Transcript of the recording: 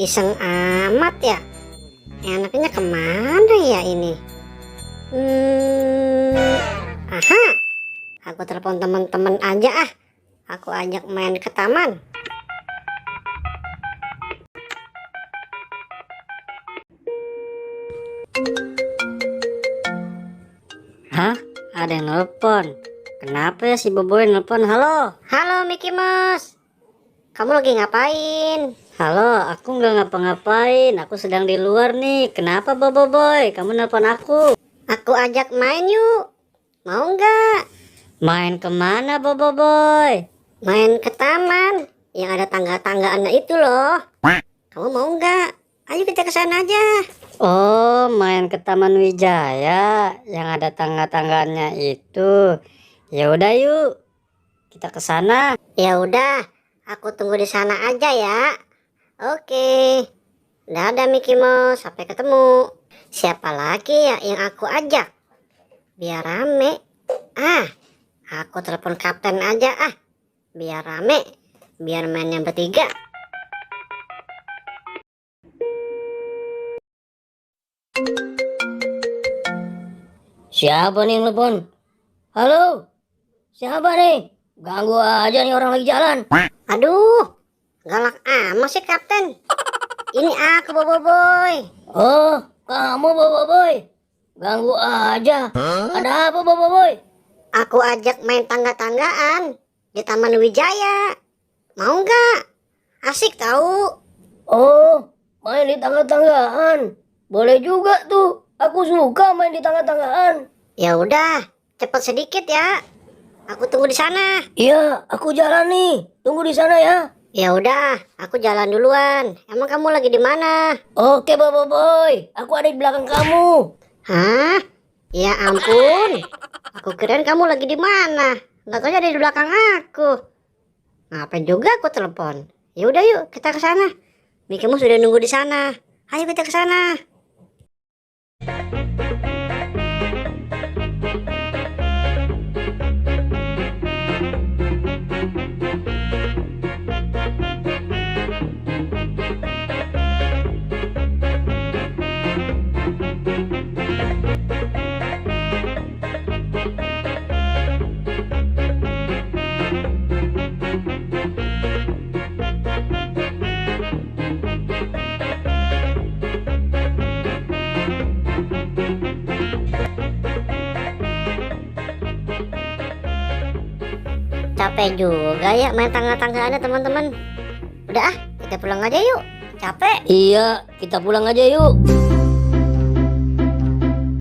Iseng amat ya. Enaknya kemana ya ini? Aha, aku telepon teman-teman aja ah. Aku ajak main ke taman. Hah? Ada yang nelpon. Kenapa ya si Boboy nelpon? Halo? Halo Mickey Mouse. Kamu lagi ngapain? Halo, aku nggak ngapa-ngapain. Aku sedang di luar nih. Kenapa Boboiboy? Kamu nelpon aku? Aku ajak main yuk. Mau nggak? Main kemana Boboiboy? Main ke taman yang ada tangga-tanggaannya itu loh. Kamu mau nggak? Ayo kita ke sana aja. Oh, main ke Taman Wijaya yang ada tangga-tangganya itu. Ya udah yuk. Kita ke sana. Ya udah, aku tunggu di sana aja ya. Oke. Dadah Mickey Mouse, sampai ketemu. Siapa lagi ya yang aku ajak? Biar rame. Aku telepon kapten aja ah. Biar rame. Biar mainnya bertiga. Siapa nih yang telepon? Halo? Siapa nih? Ganggu aja nih orang lagi jalan. Aduh, galak amat sih kapten. Ini aku Boboiboy. Oh, kamu Boboiboy. Ganggu aja. Ada apa Boboiboy? Aku ajak main tangga-tanggaan di Taman Wijaya. Mau nggak? Asik tahu. Oh, main di tangga-tanggaan. Boleh juga tuh. Aku suka main di tangga-tanggaan. Ya udah, cepet sedikit ya. Aku tunggu di sana. Iya, aku jalan nih. Tunggu di sana ya. Ya udah, aku jalan duluan. Emang kamu lagi di mana? Oke Boboiboy, aku ada di belakang kamu. Hah? Ya ampun. Aku kirain kamu lagi di mana. Nggak tahu ada di belakang aku. Ngapain juga aku telepon? Ya udah yuk, kita ke sana. Mickey Mouse sudah nunggu di sana. Ayo kita ke sana. Capek juga ya main tangga-tanggaannya teman-teman. Udah kita pulang aja yuk. Capek. Iya, kita pulang aja yuk.